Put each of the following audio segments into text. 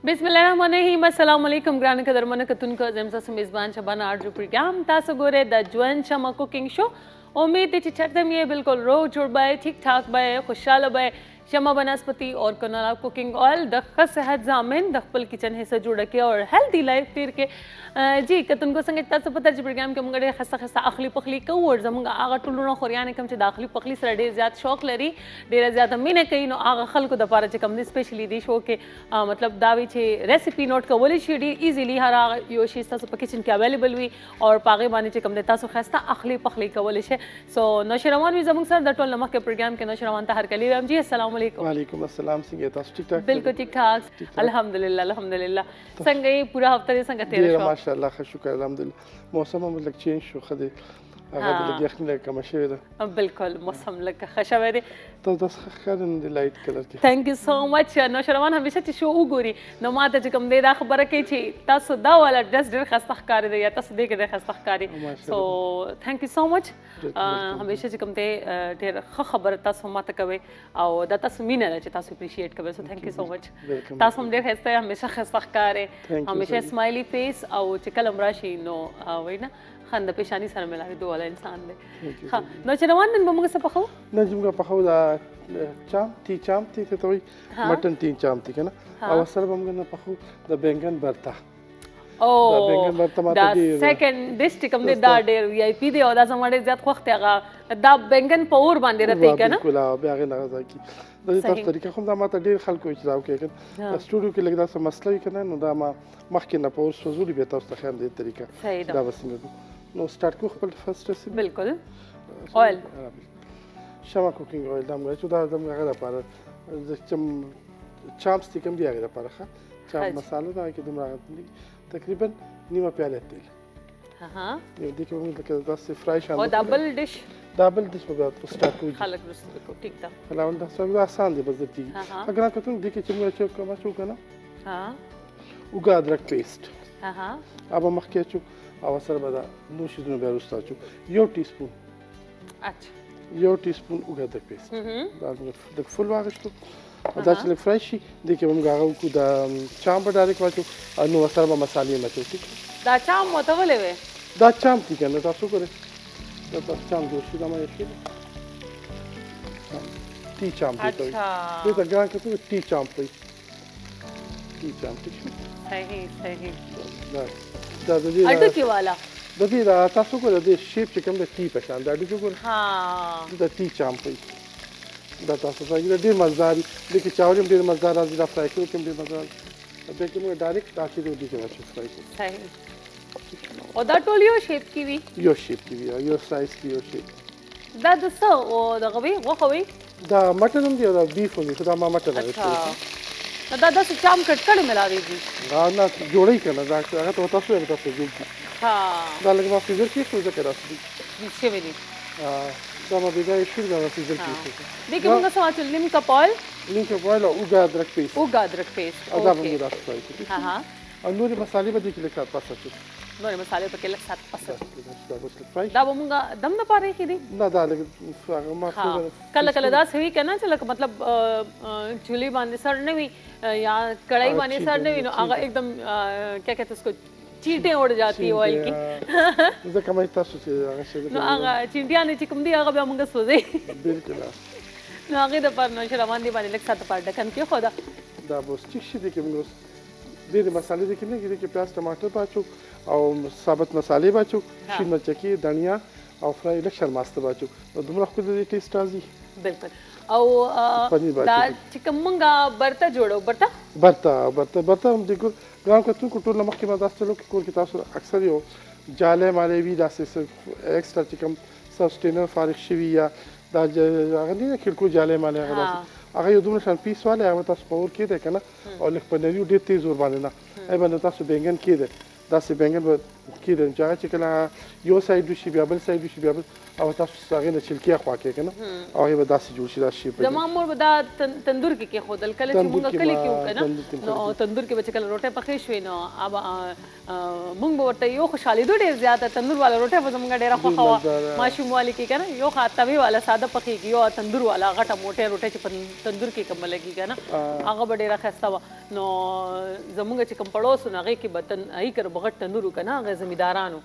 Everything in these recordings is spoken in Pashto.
बिस्मिल्लाहिर्रहमानिर्रहीम अस्सलाम वालेकुम ग्रान कदरमन कतुनको जमसा से मेज़बान शबाना आर्जू प्रोग्राम तासो गोरे द ज्वन शमा कुकिंग शो उम्मीद है चटदम ये बिल्कुल रोज जुड़ बाय ठीक ठाक बाय खुशहाल बाय शमा बनस्पति और कनाला कुकिंग ऑयल दख सेहत जामिन दखपल किचन है से जुड़ के और हेल्दी लाइफ तीर के जी कतुनको संगे तासो पता जी प्रोग्राम के मंगड़े खस्ता खस्ता अखली पखली को और जमंगा आगा टुलुना खोरियाने कम चे दाखली पखली सर ढेर ज्यादा शौक लरी ढेर ज्यादा मीने कहीं नो आगा खल को दपारा चे कम स्पेशली डिश हो के मतलब दावी चे रेसिपी नोट का बोली शीडी इजीली हर आगा योशी तासो किचन के अवेलेबल हुई और पागे बानी चे कम तासो खस्ता अखली पखली का बोली शे सो नौशरवान भी जमंग सर दटोल नमक के प्रोग्राम के नौशरवान ताहर कली राम जी अस्सलाम वालेकुम अस्सलाम सिंगे तास ठीक ठाक बिल्कुल ठीक ठाक अल्हम्दुलिल्लाह संगे पूरा हफ्ता दे संग तेरे शो माशाल्लाह शुक्र अल्हम्दुलिल्लाह मौसम हम लग चेंज शो खदे अगर लग यखने लग कम शे दा बिल्कुल मौसम लग खशवे दे तो दस खरन द लाइट कलर के thank you so much Nausherwan हमेशा ची शो उगोरी नो माता ची कम दे दा खबर के छी तासो दा वाला ड्रेस ड्रेस खस्तखकारी दे या तासो दे के खस्तखकारी so thank you so much हमेशा ची कम दे ढेर खबर तासो माता कवे او دا تاسو مینه چې تاسو اپریشیټ کوئ سو ثانک یو سو مچ تاسو هم ډېر ښایسته همیشه ښایسته ښکارئ همیشه اسمایلی فیس او چې کله هم راشي نو وایي نه خنده پیشاني سره ملاوېدو والا انسان دی ښه نو چې روان نن به موږ څه پخوو نن موږ پخوو دا چام تی ته وایي مټن تی چام تی که نه او سره به موږ نه پخوو د بینګن برتا دا سیکنډ ډش چې کوم دی دا ډېر وی آی پي دی او دا زما ډېر زیات خوښ دی هغه دا بینګن په اور باندې راځي که نه بالکل بیا هغې نه راځي د دې تاسو طریقه خو دا ماته ډېر خلکو چې راوکړي که سټوډیو کې لږ داسې مسله وي که نه نو دا ما مخکې نه په اور سوځولي بیا تاسو ته ښیم دې طریقه دا به څنګه کړو نو سټارټ کړو خپل فرسټ ریسیپي بالکل اویل شمع کوکینګ اویل دا موږ چې دا د هغه لپاره د چامپس تی کوم دی هغې لپاره ښه چامپ مساله دا کې دومره تقریبا نیمه پیاله تیل یو دې کې موږ لکه داسې فرای شان او ډبل ډش به بیا سټارټ کوو خلک رسته کو ټیک ده فلاون دا څه آسان دی بس د تیږي اگر که تم دې کې چې موږ چې کوم څه وکړو اوږه ادرک پیسټ اب مخکې چې او سره به دا نو شیزونه بیا وروسته اچو یو ټي سپون اوږه ادرک پیسټ دا د فل واغشتو دا چې لږ فرای شي دې کې به موږ هغه وکړو د چامپ به ډایرکټ واچو نو ورسره به مسالې هم اچو ټیک دا چامپ ورته ولې وې دا چامپ دی که نه تاسو وګورئ دا تاسو چامپ جوړ شي دا ما یې ټي چامپ دی ته دې ته ګران کې څه ټي چامپ وایي ټي چامپ ټیک صحیح دا د دې اډوکي والا د دې دا تاسو وګورئ د شیپ چې کوم د ټي په شان دا اډوکي وګورئ دا ټي چامپ وایي دا تاسو ته ډېر مزدار دي دې کې چاول هم ډېر مزدار راځي دا فرای کړو کې هم ډېر مزدار دې کې موږ ډایرکټ تاکي دې کې واچو فرای کړو صحیح او دا ټول یو شیپ کې وي یو شیپ کې وي یو سایز کې یو شیپ دا د څه او دغه وي غوښه وي دا مټن هم دی او دا بیف هم دی خو دا ما مټن راوستلی دا داسې چام کټ کړی ملاوېږي دا نه جوړوي که نه دا هغه ته تاسو یې تاسو جوړ کړي دا لږ ما فریزر کې ایښو ځکه داسې دي شوي دي دا ما بېګا یې شوي دا ما فریزر کې ایښو دې کې موږ څه واچول نیم کپ اویل او اوږه ادرک پیسټ او دا به موږ داسې فرای کړو او نورې مسالې به دې کې لږ ساعت پس اچو نورې مسالې پکې لږ ساعت پس اچو دا به موږ دم دپاره ایښي دي نه دا لږ کله کله داسې وي که نه چې لکه مطلب چولې باندې سړ نه وي یا کڑھائی باندې سړ نه وي نو هغه एकदम क्या कहते हैं उसको چینٹیں اڑ جاتی آئل کی ځکه ما تاسو چې هغه شی نو هغه چینټیانې چې کوم دي هغه بیا موږ سوځوي بالکل نو هغې دپاره نوشروان دې باندې لږ ساعت دپاره ډکن کېښوده دا به اوس ټیک شي دې کې موږ اوس ډېرې مسالې دې کې نه دې کې پیاز ټماټر به اچو او ثابت مسالې به اچو شین مرچکې دڼیا او فرای لږ شرماسته به اچو نو دومره ښکلی دې ټیسټ راځي بالکل او دا چې کوم موږ برته جوړو برته هم د ګرام کتونکو ټول نه مخکې به داسې چلو کې کور کې تاسو اکثر یو جالی مالی وي داسې ایکسټرا چې کوم سبسټینر فارغ شوي یا دا هغه نه کلکو جالی مالی هغه داسې هغه یو دومره شان پیس والی هغه تاسو په اور کېدی که نه او لږ په نري ډېر تیز اور باندې نه هغې باندې تاسو بینګن کېدی داسې بینګن به کېدل چې هغه چې کله یو سایډ وشي بیا بل سایډ وشي بیا بل او تاسو هغې نه چلکیا خوا کې که نه او هغې به داسې جوړ شي دا شیپ زما مور به دا تندور کې کېښودل کله چې مونږ کلي کې وو که نه نو تندور کې به چې کله روټۍ پخې شوې نو مونږ به ورته یو خوشحالېدو ډېر زیاته تندور والا روټۍ به زمونږ ډېره خوښه وه ماشوموالي کې که نه یو خوا توې والا ساده پخېږي یو تندور والا غټه موټۍ روټۍ چې په تندور کې کومه لګي که نه هغه به ډېره ښایسته وه نو زمونږ چې کوم پړوس و نو هغې کې به هغې کره به غټ تندور و که نه هغه زمیندارانو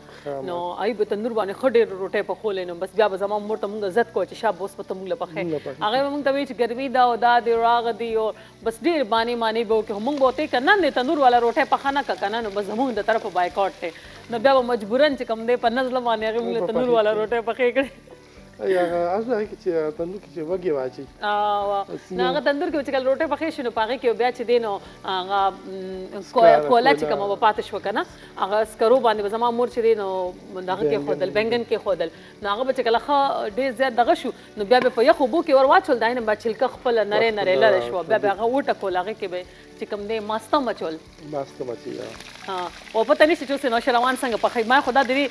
نو هغې به تندور باندې ښه ډېر روټۍ پخولی نو بس بیا به زما مور ته مونږ عزت کوو چې شابه اوس به ته مونږ له پخې هغې به مونږ ته وایي چې ګرمي ده او دا دی او هغه دی او بس ډېر بانې مانې به وکړي خو مونږ به ورته که نه د تندور والا روټۍ پخه نه کړه که نه نو بس زمونږ د طرفه بایکاټ دی نو بیا به مجبوراً چې کوم دی په نزله باندې هغې مونږ له تندور والا روټۍ پخې کړې هغه هغې کې چې تندور کې چې وږې واچي نو هغه تندور کې چې کله روټۍ پخې شي نو په هغې کې بیا چې دی نو هغه کوله چې کومه به پاتې شوه که نه هغه سکرو باندې به زما مور چې دی نو هغه کېښودل بینګن کېښودل نو هغه به چې کله ښه ډېر زیات دغه شو نو بیا به په یخو اوبو کې ور واچول د هغې نه به چلکه خپله نرۍ نرۍ لرې شوه بیا به هغه وټکول هغې کې به چې کوم دی ماسته مچول ماسته مچي او پته نشته چې اوس نوشروان څنګه پخوي ما خو دا د دې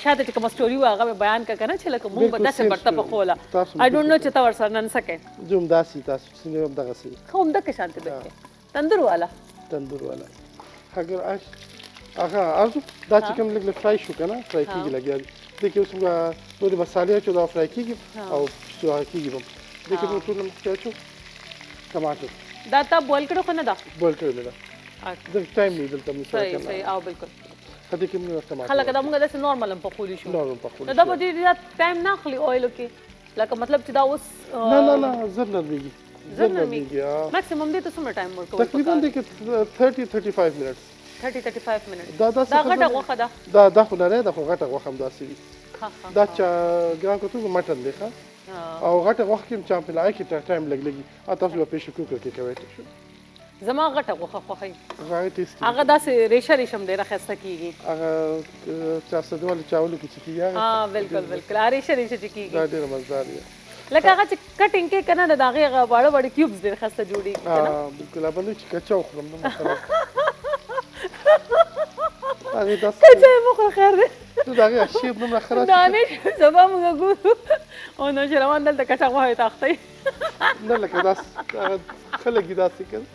شاته چې کومه سټوري وه هغه مې بیان کړه که نه چې لکه مونږ به داسې برته پخوله آی ډونټ نو چې ته ورسره نن څه کوې زه همداسې تاسو څنګه همدغسې ښه همدغه شانتې به کوې تندور والا تندور والا هغه ارزو دا چې کوم لږ لږ فرای شو که نه فرای کېږي لګیا دي دې کې اوس موږ نورې مسالې اچو دا فرای کېږي او هغه کېږي به دې کې موږ ټول مخکې اچو ټماټر دا تا بویل کړو خو نه ده بویل کړی نه ده دلته ټایم نه دلته موږ صحیح صحیح او بالکل دې کې موږ ټماټر خلک دا موږ داسې نارمل هم پخولی شو نارمل پخولی نو دا به ډېر زیات ټایم نه اخلي اویلو کې لکه مطلب چې دا اوس نه زر نرمېږي زر نرمېږي میکسیمم دې ته څومره ټایم ورکول تقریبا دې کې 30-35 منټس 30-35 منټ دا غټه غوښه ده دا خو نری ده خو غټه غوښه همداسې وي دا ګران کتو مټن دی ښه او غټه غوښه کې هم چامپلای کې ټایم لګ لګي او تاسو به پېښه کوکر کې کوئ زما غټه غوښه خوښوي هغه ټیسټي هغه داسې ریشه ریشم ډېره ښایسته کېږي هغه چاسدوالو چاولو کې چې کېږي بالکل بالکل ریشه ریشه چې کېږي دا ډېره مزدار دی لکه هغه چې کټینګ کې که نه د هغې هغه واړه واړه کیوبس ډېر ښایسته جوړېږي بالکل هغه بل چې کچا وخورم نه خراب کچا یې وخوره خیر دی د هغې شیب دومره خراب دانې سبا موږ ګورو او نوشروان دلته کچا غوښه تاختی نه لکه داسې خلک یې داسې کوي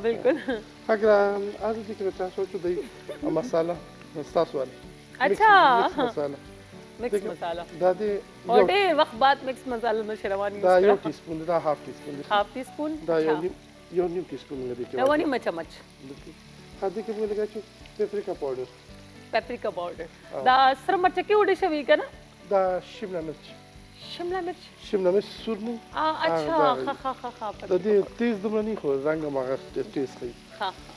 بالکل اگر आज دې کې چا سوچو دی مساله ستاسو والی اچھا مساله مکس مساله دا دې او ډېر وخت بعد مکس مساله نوشروان یوز دا کړه یو ټي سپون دا هاف ټي سپون هاف ټي سپون دا یو نیم ټي سپون لري کې یو نیم چمچ دې کې موږ لګا چې پیپریکا پاوډر پیپریکا پاوډر دا سره مرچ کې وډه شوی کنه دا شملا مرچ سور نه اچھا ها د دې تیز دومره نه خو رنګ ماغه تیز کوي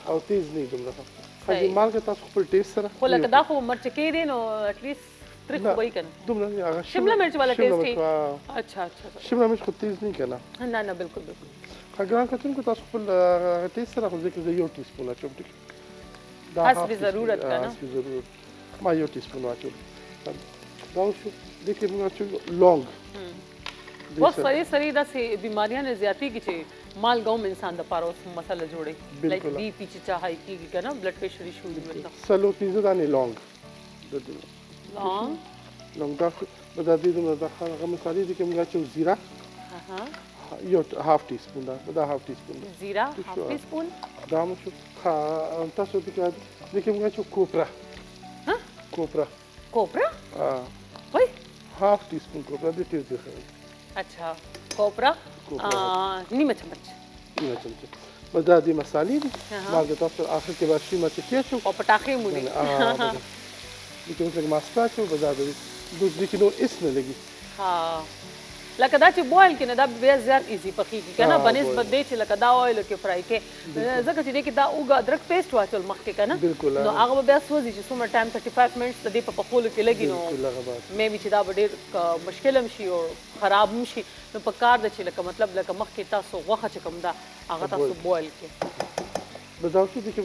او تیز نه دومره هغه مالګه تاسو خپل ټیسټ سره خو لکه دا خو مرچ کې دي نو اټ لیست تریخ وای کنه دومره هغه شملا مرچ والا ټیسټ اچھا شملا مرچ خو تیز نه کنه نه بالکل اگر کتون کو تاسو خپل ټیسټ سره خو ځکه یو ټی سپون اچوم ټیک دا حسب ضرورت کنه حسب ضرورت ما یو ټی سپون اچوم دا شو دغه موږ اچوم لونګ وخت سری داسې بیماریاں زیاتی کی چې مالګوم انسان د پاره اوس مسله جوړي لایک بی پی چې چاهي کیږي کنه بلډ پریشر ایشو دی ورته سلو پیزه دانه لونګ دا د دې د هغه مثالي دي کوم چې زیرا یو هاف ټی سپون دا هاف ټی سپون زیرا هاف ټی سپون دا مو چې تاسو دې کې کوم چې کوپرا وای هاف ټی سپون کوپرا دې تیز دی اچھا کوپرا نیمه چمچ دا دې مسالې دي مالګه تاسو اخر کې به شي مچ کې شو او پټاخې مو دي دې کوم څه ماسپاچو بازار دې کې نو اس نه لګي لکه دا چې بویل کې نه دا بیا زیات ایزي پخېږي که نه بنسبت دی چې لکه دا اویلو کې فرائی کې ځکه چې دې کې دا اوږه ادرک پیسټ واچول مخکې که نه نو هغه به بیا سوځي چې څومره ټایم 35 منټس د دې په پخولو کې لګي نو مې بي چې دا به ډېر مشکل هم شي او خراب هم شي نو په کار ده چې لکه مطلب لکه مخکې تاسو غوښه چې کوم ده هغه تاسو بویل کې بداوشو دې کې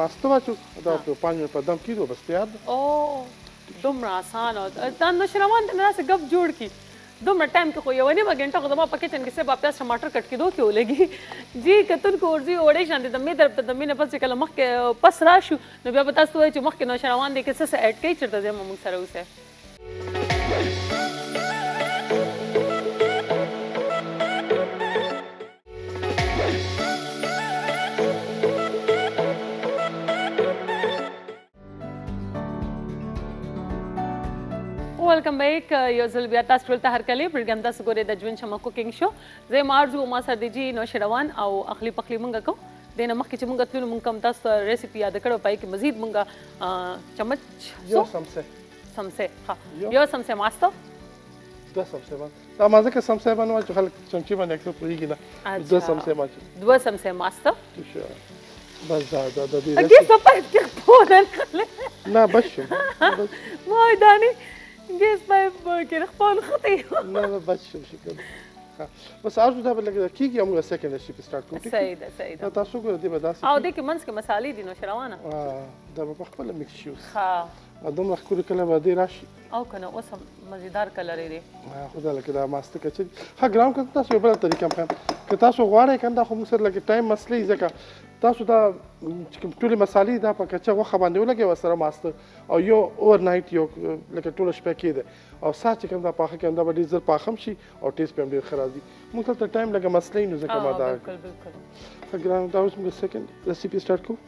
ماسته واچو دا په 5 منټ په دم کېدو بس تیار ده او دومره اسانه دا نوشروان ته داسې ګپ جوړ کړي دومره ټایم کې خو یوه نیمه ګنټه خو زما په کچن کې صرف پیاز ټماټر کټ کېدو کې ولګي جی کتونکو ورځي وړې شانتې د مې طرف ته د مې نه پس چې کله مخکې پس راشو نو بیا به تاسو ووایئ چې مخکې نوشروان دی کې څه څه ایډ کوي چېرته ځای موږ سره اوسئ ویلکم بیک یو ځل بیا تاسو ټول ته هرکلی پروګرام تاسو ګورئ د ژوند شمع کوکینګ شو زه یم آرزو ما سره دی جي نوشروان او اخلي پخلي مونږ کوو دې نه مخکې چې مونږ تللو مونږ کوم تاسو ته ریسیپي یاده کړو پای کې مزید مونږ چمچ یو سمسه ښه یو سمسه ماسته دوه سمسه باندې دا ما ځکه سمسه باندې وایي چې خلک چمچې باندې اکثر پوهېږي نه دوه سمسه باندې دوه سمسه ماسته بس دا دې اګې سپایپ کې پوهه نه بس شو ما دانی ګیس پایپ کې خپل خطي نه بس شو شکر بس ارزو دا بل کېږي موږ سیکنډ ریسیپي سٹارټ کوو صحیح ده صحیح ده تاسو ګورئ دې به داسې او دې کې منځ کې مسالې دي نوشروانه دا به په خپله مکس شي اوس ښه دومره ښکلي کله به دې راشي او که نه اوس هم مزیدار کلرې دی خو دا لکه دا ماسته کچري ښه ګرام که تاسو یو بله طریقه هم ښیم که تاسو غواړئ که نه دا خو موږ سره لکه ټایم مسلې ځکه تاسو دا چې کوم ټولې مسالې دا په کچه غوښه باندې ولګوئ ورسره ماسته او یو اوور نایټ یو لکه ټوله شپه کېده او سهار چې کوم دا پاخه کوم دا به ډېر زر پاخه هم شي او ټیسټ به هم ډېر ښه راځي موږ دلته ټایم لږه مسلې نو ځکه ما دا ښه ګرام دا اوس موږ سیکنډ ریسیپي سټارټ کوو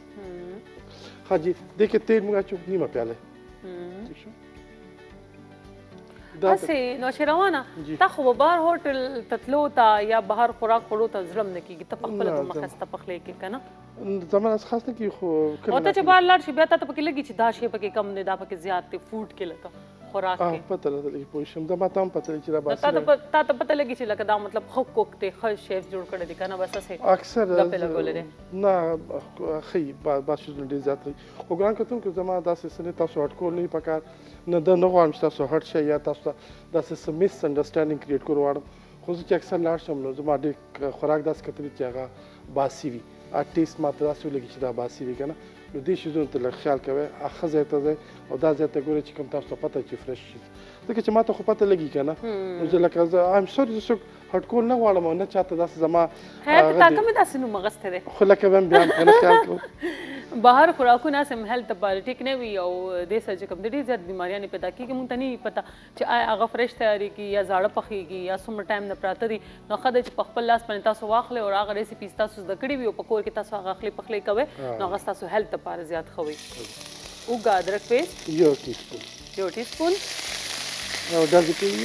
ښه جي دې کې تیل موږ اچو نیمه پیاله ٹھیک شو هسې نوشروانه تا خو به بهر هوټل ته تلو ته یا بهر خوراک خوړو ته زړه هم نه کېږي ته پخپله په مخسته پخلی کې که نه زما داسې خاص نه کېږي خو او ته چې بهر لاړ شي بیا تا ته پکې لګي چې دا شی پکې کم دی دا پکې زیات دی فوډ کې لکه خوراک کې پته راته لګي پوه شم دا ما ته هم پته لګي چې دا باسي تا ته پته لګي چې لکه دا مطلب ښه کوک دی ښه شیف جوړ کړی دی که نه بس هسې اکثر ګپې لګولې دی نه ښه بس شیزونه ډېر زیات ښه خو ګران کتونکو زما داسې څه نه تاسو هټ کول نه وي پکار نه دا نه غواړم چې تاسو هټ شئ یا تاسو ته داسې څه مس انډرسټینډینګ کریټ کول غواړم خو زه چې اکثر لاړ شم نو زما ډېر خوراک داسې کتلی چې هغه باسي وي ټیسټ ما ته داسې ولګي چې دا باسي وي که نه نو دې شیزونو ته لږ خیال کوئ ښه ځای ته ځئ او دا ځای ته ګورئ چې کوم تاسو ته پته چې فرش شي ځکه چې ما ته خو پته لګي که نه نو زه لکه زه ایم سوري زه څوک هټ کول نه غواړم او نه چاته داسې زما خیر تا کومې داسې نوم اغوستی دی خو لکه به هم بیا هم خیال کوو بهر خوراکونه سم هیلث لپاره ټیک نه وي او دې سره چې کوم د ډېر زیات بیماریانې پیدا کېږي مونږ ته نه وي پته چې آیا هغه فرش تیارېږي یا زاړه پخېږي یا څومره ټایم نه پراته دي نو ښه ده چې په خپل لاس باندې تاسو واخلئ او هغه ریسیپیز تاسو زده کړي وي او په کور کې تاسو هغه اخلي پخلی کوئ نو هغه ستاسو هیلث لپاره زیات ښه وي اوږه ادرک پیسټ یو ټیسپون یو ټیسپون او ډزې کوي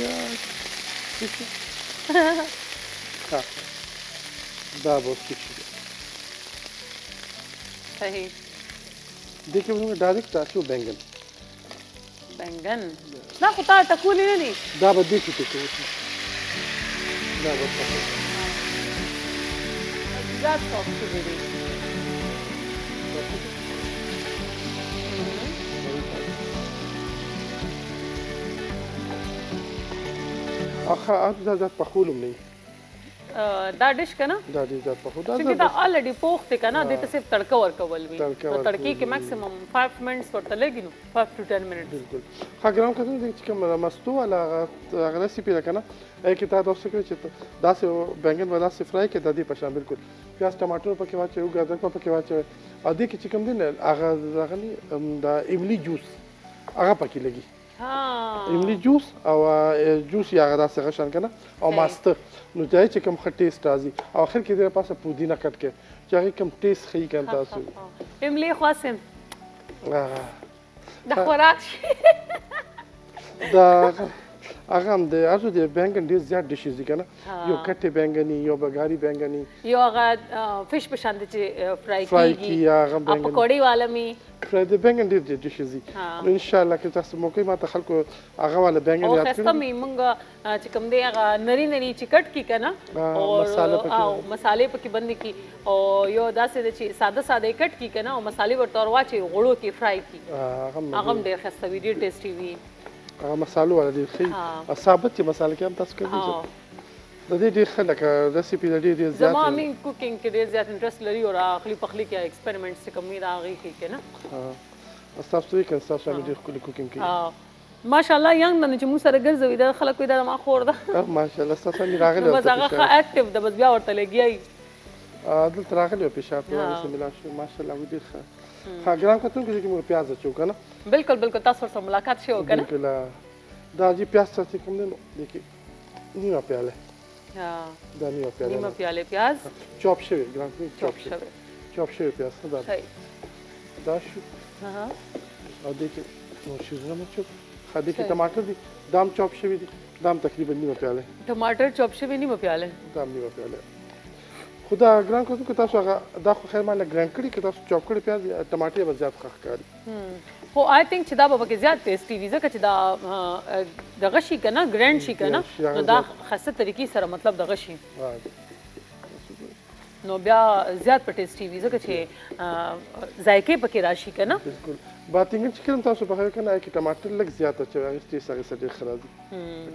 ښه دا به اوس ټیک شي صحیح دې کې موږ ډایرکټ اچو بینګن دا خو تا ټکولې نه دي دا به دې کې ټکوو دا به زیات سافټ شوي دي دا زیات پخول هم نه وي دا ډش که نه دا ډېر زیات پخول چونکې دا الریډي پوخ دی که نه دې ته صرف تړکه ورکول وي نو تړکې کې میکسیمم 5 منټس ورته لګي نو 5 to 10 منټس بالکل ښه ګرام کتونکي چې کوم مستو والا هغه ریسیپي ده که نه هغې کې تا داسې کړی چې داسې بینګن به داسې فرای کړې د دې په شان بالکل پیاز ټماټر پکې واچوئ اوږه ادرک به پکې واچوئ او دې کې چې کوم دی نه هغه نی د املی جوس هغه پکې لګي املی جوس او جوس یا هغه داسې هغه شان که نه او ماسته نو ځای چې کوم ښه ټیسټ راځي او اخر کې دې پاسه پودینه کټ کړئ چې هغې کوم ټیسټ ښیي که نه تاسو املی خواسم د خوراک شي د هغه هم د ارزو د بینګن ډېر زیات ډشیز دي که نه یو کټې بینګني یو بګاري بینګني یو هغه فش په شان دی چې فرای کېږي یا هغه بینګن پکوړې والا می فرای د بینګن ډېر ډشیز دي نو انشاءالله که تاسو موقع ما ته خلکو هغه والا بینګن یاد کړي ښایسته مې موږ چې کوم دی هغه نري نري چې کټ کړي که نه او مسالې پکې بندې کړي او یو داسې ده چې ساده ساده یې کټ کړي که نه او مسالې ورته ور واچوي غوړو کې فرای کړي هغه هم ډېر ښایسته وي ډېر ټیسټي وي هغه مسالو والا ډېر ښه او ثابت چې مساله کې هم تاسو کولی د دې ډېر ښه لکه ریسیپي د ډېر زیات زما مین کوکینګ کې ډېر زیات انټرسټ لري او اخلي پخلي کې ایکسپریمنټس چې کوم وي د هغې کې که نه تاسو یې که تاسو هم ډېر ښکلي کوکینګ کوي ماشاءالله ینګ نه چې موږ سره ګرځوي دا خلک وایي دا ما خور ده ماشاءالله ستاسو باندې راغلی نو بس هغه ښه اکټیو ده بس بیا ورته لګیایي دلته راغلی و پیشاب سره ملاو شو ماشاءالله ډېر ښه ها ګران کتونکو چې موږ پیاز اچو که نه بالکل بالکل تاسو ورسره ملاقات شوی و که نه بالکل دا چې پیاز چې کوم دی نو دې کې نیمه پیاله دا نیمه پیاله نیمه پیاله پیاز چاپ شوی ګران چاپ شوی پیاز دا دا شو او دې کې نور شیزونه مو چوپ دې کې ټماټر دي دام چاپ شوی دي دام تقریبا نیمه پیاله ټماټر چاپ شوی نیمه پیاله دام نیمه پیاله خدا ګران کوم که تاسو هغه دا خو خیر مال ګران کړي که تاسو چاپ کړي پیاز ټماټر به زیات ښه ښکاري خو آی تھنک چې دا به پکې زیات ټیسټي وي ځکه چې دا دغه شي که نه ګرینډ شي که نه نو دا خاصه طریقې سره مطلب دغه شي نو بیا زیات په ټیسټي وي ځکه چې ذایقې پکې راشي که نه بالکل باتینګن چې کوم تاسو په هغه کې ټماټر لږ زیات اچوي هغه ټیسټ هغه ډېر ښه راځي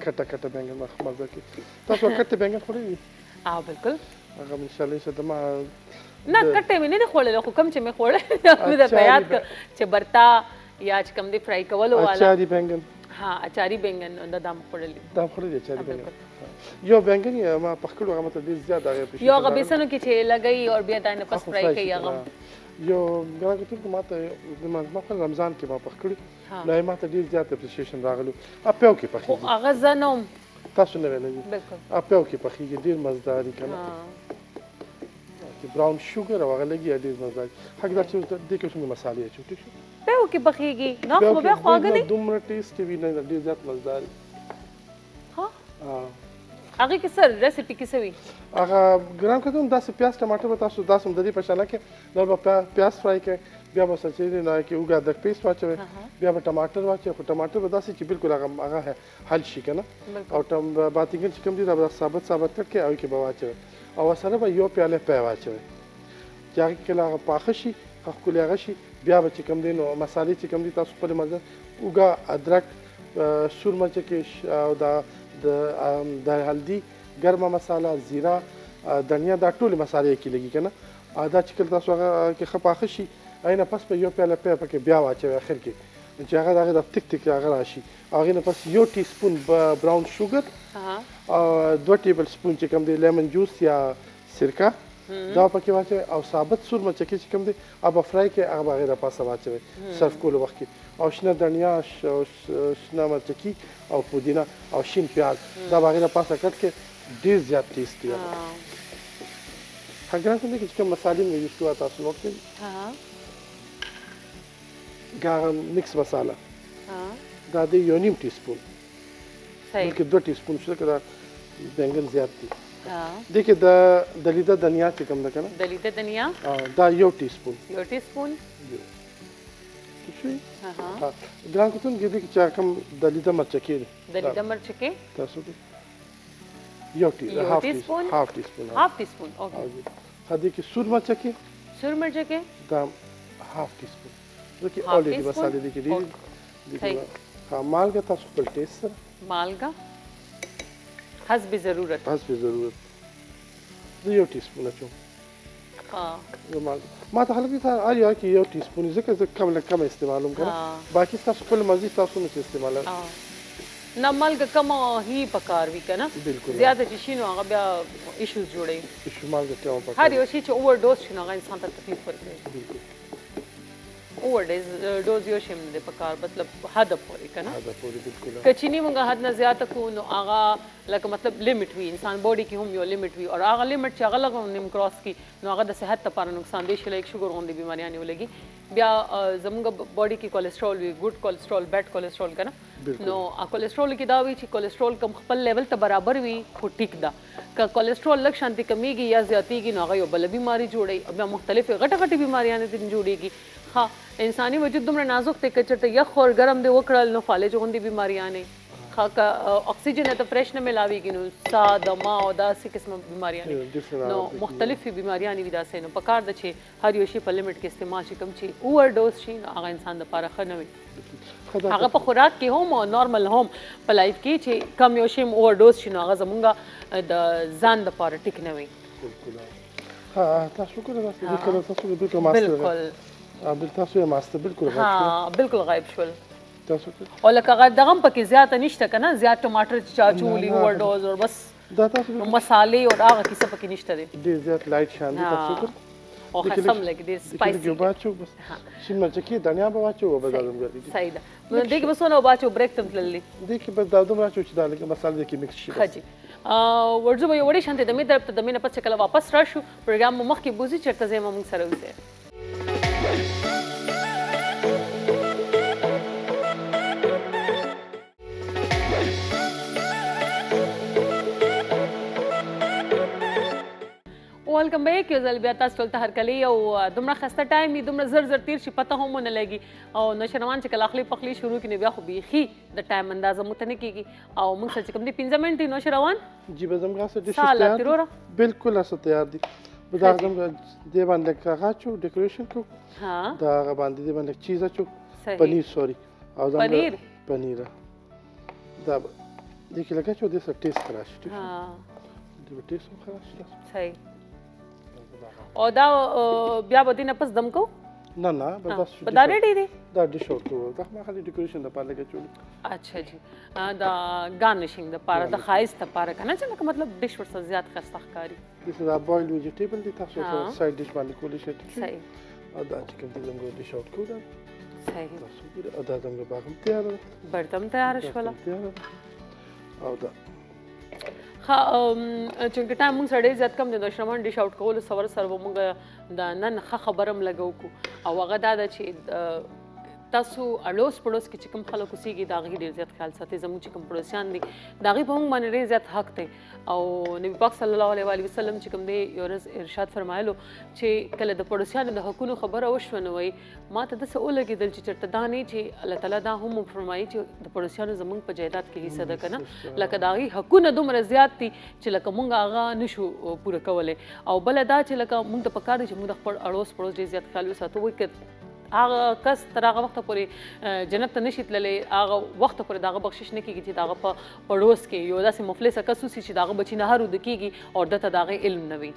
کټه کټه بینګن مزه کوي تاسو کټه بینګن خوړلی دي بالکل هغه ان شاء الله چې ما نه کټه مې نه دی خوړلی خو کوم چې مې خوړلی مې درته یاد کړ چې برتا یا چې کوم دی فرای کولو والا اچاري بینګن ها اچاري بینګن دا مې خوړلی دا خوړلی اچاري بینګن یو بینګن ما پخکړو هغه مته ډېر زیات هغه پېښ یو هغه بیسنو کې چې لګوي او بیا دا نه پس فرای کوي هغه یو ګران کتونکو ماته ما په رمضان کې ما پخکړي نو یې ماته ډېر زیات اپریشیشن راغلو اپیو کې پخېږي هغه زه نه وم تاسو نه ویلی بالکل اپیو کې پخېږي ډېر مزدار دي که نه چې براون شوګر او هغه لګي ډېر مزدار حق دا چې دې کې څومره مسالې اچو ټیک شو پیو کې پخېږي نو خو بیا خواږه نه دومره ټیسټ وي نه ډېر زیات مزدار هغه کې سر ریسیپي کې څه وي هغه ګران کتون داسې پیاز ټماټر به تاسو داسې هم د دې په شانه کې نور به پیاز فرای کړئ بیا به څه چې دی نو کې اوږه ادرک پیسټ واچوئ بیا به ټماټر واچوئ خو ټماټر به داسې چې بالکل هغه حل شي که نه او باتینګن چې کوم دي دا به ثابت کټ کړئ او کې به واچوئ او سره به یو پیاله پی واچوئ چې هغې کله هغه پاخه شي ښه ښکلې هغه شي بیا به چې کوم دی نو مسالې چې کوم دي تاسو خپلې مزه اوږه ادرک سور مرچکې او د هلدي ګرمه مساله زیره دنیا دا ټولې مسالې کې لګي که نه دا چې کله تاسو هغه کې ښه پاخه شي هغې نه پس به یو پیاله پی پکې بیا واچوئ اخر کې چې هغه د هغې د تک تک هغه راشي هغې نه پس یو ټي سپون براون شوګر او 2 ټیبل سپون چې کوم دی لیمن جوس یا سرکه دا پکې واچوئ او ثابت سور مرچکې چې کوم دی هغه فرای کړئ هغه به هغې د پاسه واچوئ سرو کولو وخت کې او شنه دنیا شنه مرچکي او پودینه او شین پیاز دا به هغې د پاسه کټ کړئ ډېر زیات ټیسټي ده ګران کوم دی چې کوم مسالې مې یوز کوه تاسو نوټ کړئ مکس مساله دا دی یو نیم ټي سپون بلکې 2 ټي سپون شو که دا بینګن زیات دي دې کې د لیده دنیا چې کوم ده که نه د لیده دنیا دا یو ټي سپون ګران کتونکو دې کې چې کوم د لیده مرچکې دي د لیده مرچکې تاسو یو ټي سپون هاف ټي سپون اوکې دې کې سور مرچکې دا هاف ټي سپون ځکه اولریډي مسالې دي کې ډېرې مالګه تاسو خپل ټیسټ سره مالګه حسب ضرورت زه یو ټي سپون اچوم ما ته خلک دي هر یو کې یو ټي سپون ځکه زه کم استعمالوم که نه باقي ستاسو خپل مرضي تاسو نشئ استعمالولی نه مالګه کمه هي پکار وي که نه زیاته چې شي نو هغه بیا ایشوز جوړوي هر یو شي چې اوور ډوز شي نو هغه انسان ته تکلیف ورکوي اوور ډوز یو شی هم نه دی پکار مطلب حد پورې که نه که چینی موږ حد نه زیاته کړو نو هغه لکه مطلب لیمټ وي انسان باډي کې هم یو لیمټ وي او هغه لیمټ چې هغه لږ نیم کراس کړي نو هغه د صحت لپاره نقصان دی شي لایک شوګر غوندې بیماریانې ولګي بیا زموږ باډي کې کولیسټرول وي ګډ کولیسټرول بیډ کولیسټرول که نه نو کولیسټرول کې دا وي چې کولیسټرول کم خپل لیول ته برابر وي خو ټیک ده که کولیسټرول لږ شانتي کمیږي یا زیاتېږي نو هغه یو بله بیماري جوړوي بیا مختلفې غټې بیماریانې ځینې جوړېږي ها انساني وجود دومره نازک دی که چېرته یخ اور ګرم دی وکړل نو فالج غوندې بیماریانې ښه که اکسیجن ته فریش نه میلاویږي نو ساه دمه او داسې قسمه بیماریانې نو مختلفې بیماریانې وي داسې نو پکار ده چې هر یو شي په لیمټ کې استعمال شي کوم چې اوور ډوز شي نو هغه انسان دپاره ښه نه وي هغه په خوراک کې هم او نارمل هم په لایف کې چې کم یو شی اوور ډوز شي نو هغه زمونږ د ځان دپاره ټیک نه وي تاسو بالکل تاسو یې ماسته بالکل غایب شول تاسو او لکه هغه دغه هم پکې زیاته نشته که نه زیات ټماټر چې چا اچولي اوور ډوز او بس دا تاسو مسالې او هغه کیسه پکې نشته دی ډېر زیات لایټ شان دي تاسو او خاصم لګي ډېر سپایسي باچو بس شین مرچ کې دنیا به واچو او به دادم ګرځي صحیح ده نو دې کې بس نو باچو بریک تم تللی دې کې به دادم راچو چې دا لګي مسالې کې مکس شي خجی ورځو به وړي شانته د مې طرف ته د مې نه پس کله واپس راشو پروګرام مو مخکې بوزي چرته زما موږ سره وځي ویلکم بیک یو ځل بیا تاسو ټول ته هرکلی او دومره ښایسته ټایم وي دومره زر زر تیر شي پته هم ونه لګي او نوشروان چې کله اخلي پخلي شروع کړي بیا خو بیخي د ټایم اندازه موږ ته نه کېږي او موږ سره چې کوم دي 15 منټ دي نوشروان جی به زموږ سره ډیش ساله تیروره بالکل اسه تیار دي به دا زموږ دی باندې کاغاچو ډیکوریشن کو ها دا باندې دی باندې چیز اچو صحیح پنیر سوري او زموږ پنیر دا دې کې لګا چې د سر ټیسټ خلاص شي ها د ټیسټ خلاص شي صحیح او دا بیا به دې نه پس دم کو نه نه بس دا ریډي دی دا ډیش اوټ کو دا ما خالي ډیکوریشن د پاره لګا چولې اچھا جی دا ګارنشینګ د پاره د خایست د پاره کنه چې لکه مطلب ډیش ورسره زیات خسته ښکاري This is our boiled vegetable دي تاسو سایډ ډیش باندې کولی شئ صحیح او دا چې کوم دي زموږ ډیش اوټ کو دا صحیح تاسو ګوره او دا زموږ باغم تیار ده برتم تیار شوله او دا چونکه ټایم موږ سره ډېر زیات کم دی د شرمان ډیش اوټ کولو سره سره به موږ د نن ښه خبره هم لګو کو او هغه دا ده چې تاسو اړوس پړوس کې چې کوم خلک اوسېږي د هغې ډېر زیات خیال ساتئ زموږ چې کوم پړوسیان دي د هغې په موږ باندې ډېر زیات حق دی او نبي پاک صلی الله علیه وسلم چې کوم دی یو ورځ ارشاد فرمایلو چې کله د پړوسیانو د حقونو خبره وشوه نو وایي ما ته داسې ولګېدل چې چېرته دا نه چې الله تعالی دا هم فرمایي چې د پړوسیانو زموږ په جایداد کې حصه ده که نه لکه د هغې حقونه دومره زیات دي چې لکه موږ هغه نشو پوره کولی او بله دا چې لکه موږ ته پکار دی چې موږ د خپل اړوس پړوس ډېر زیات خیال وساتو وایي که هغه کس تر هغه وخته پورې جنت ته نشي تللی هغه وخته پورې د هغه بخشش نه کېږي چې د هغه په پړوس کې یو داسې مفلسه کس اوسي چې د هغه بچي نه هر وده کېږي او ده ته د هغې علم نه وي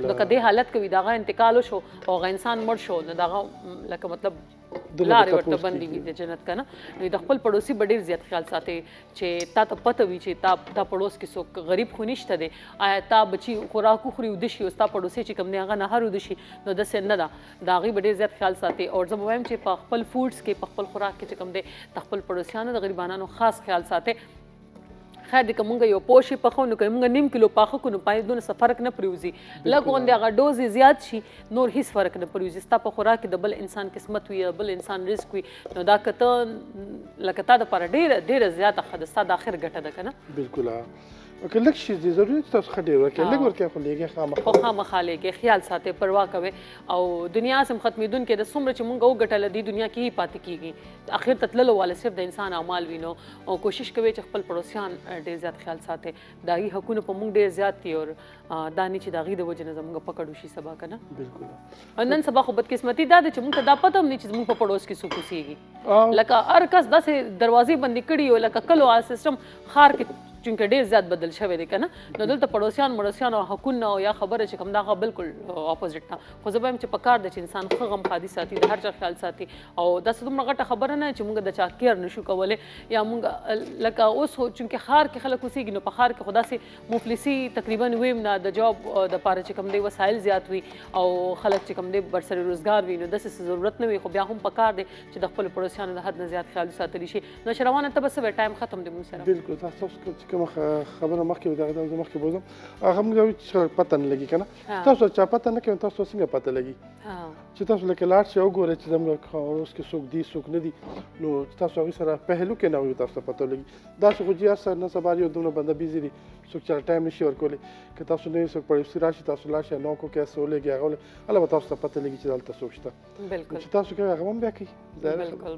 لکه دې حالت کې وي د هغه انتقال وشو او هغه انسان مړ شو نو د هغه لکه مطلب لارې ورته بندې وي د جنت که نه نو د خپل پړوسي به ډېر زیات خیال ساتئ چې تا ته پته وي چې تا پړوس کې څوک غریب خو نشته دی آیا تا بچي خوراک وخوري وده شي او ستا پړوسی چې کوم دی هغه نه هر وده شي نو داسې نه ده د هغې به ډېر زیات خیال ساتئ او زه به وایم چې په خپل فوډس کې په خپل خوراک کې چې کوم دی د خپل پړوسیانو د غریبانانو خاص خیال ساتئ خیر دی که مونږ یو پوشي پخو نو که مونږ نیم کیلو پاخه کړو نو پای دونه څه فرق نه پرېوځي لږ غوندې هغه ډوز یې زیات شي نور هېڅ فرق نه پرېوځي ستا په خوراک کې د بل انسان قسمت وي بل انسان رزق وي نو دا که ته لکه تا دپاره ډېره زیاته ښه ده ستا د آخر ګټه ده که نه بلکل که لږ شي دي ضروري چې تاسو ښه ډېر ورکړئ لږ ورکړئ خو لېږئ خو خامخا لېږئ خیال ساتئ پروا کوئ او دنیا سم ختمېدونکې ده څومره چې مونږ وګټله دې دنیا کې یې پاتې کېږي اخر ته تللو والا صرف د انسان اعمال وي نو او کوشش کوئ چې خپل پړوسیان ډېر زیات خیال ساتئ د هغې حقونه په مونږ ډېر زیات دي او دا نه چې د هغې د وجې نه زموږ پکړ وشي سبا که نه نن سبا خو بدقسمتي دا ده چې مونږ ته دا پته هم نه چې زموږ په پړوس کې څوک اوسېږي لکه هر کس داسې دروازې بندې کړي وي لکه کلو سیسټم ښار کې چونکه ډېر زیات بدل شوی دی که نه نو دلته پړوسیان مړوسیان او حقونه او یا خبره چې کوم دا هغه بلکل اپوزټ ده خو زه به وایم چې پکار ده چې انسان ښه غمخادي ساتي د هر چا خیال ساتي او داسې دومره غټه خبره نه چې موږ د چا کیر نشو کولی یا موږ لکه اوس خو چونکې ښار کې خلک اوسېږي نو په ښار کې خو داسې مفلسي تقریبا ویم نه د جاب دپاره چې کوم دی وسایل زیات وي او خلک چې کوم دی برسري روزګار وي نو داسې ضرورت نه وي خو بیا هم پکار دی چې د خپلو پړوسیانو د حد نه زیات خیال وساتلی شي نو شروانه ته به څه وایې ټایم ختم دی موږ سره بلکل تاسو کومه خبره مخکې وي دغه زه مخکې بوزم هغه موږ وایو چې پته نه لګي که نه تاسو چا پته نه کوي تاسو څنګه پته لګي چې تاسو لکه لاړ شئ وګورئ چې زموږ اوس کې څوک دي څوک نه دي نو تاسو هغوی سره پهلو کې نه وي تاسو ته پته لګي داسې خو چې هر سر نه سبا یو دومره بنده بیزي دي څوک چېرې ټایم نشي ورکولی که تاسو نه څوک پړوسي راشي تاسو لاړ شئ نوکو کې څه ولېږي هغه هله به تاسو ته پته لګي چې دلته څوک شته چې تاسو کوئ هغه هم بیا کوي بالکل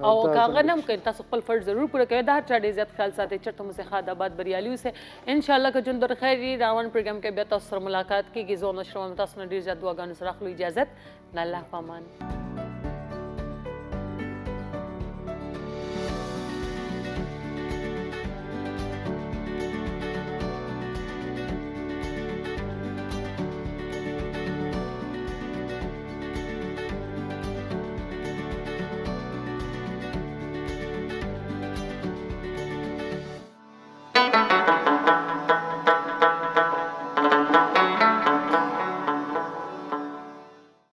او که هغه نه هم کوي تاسو خپل فرض ضرور پوره کوئ د هر چا ډېر زیات خیال ساتئ چېرته مو صحت آباد بریالي اوسئ انشاءالله که ژوند در خیر وي راون پروګرام کې بیا تاسو سره ملاقات کېږي زه او نشروان تاسو نه ډېر زیات دعاګانو سره اخلو اجازت د الله په امان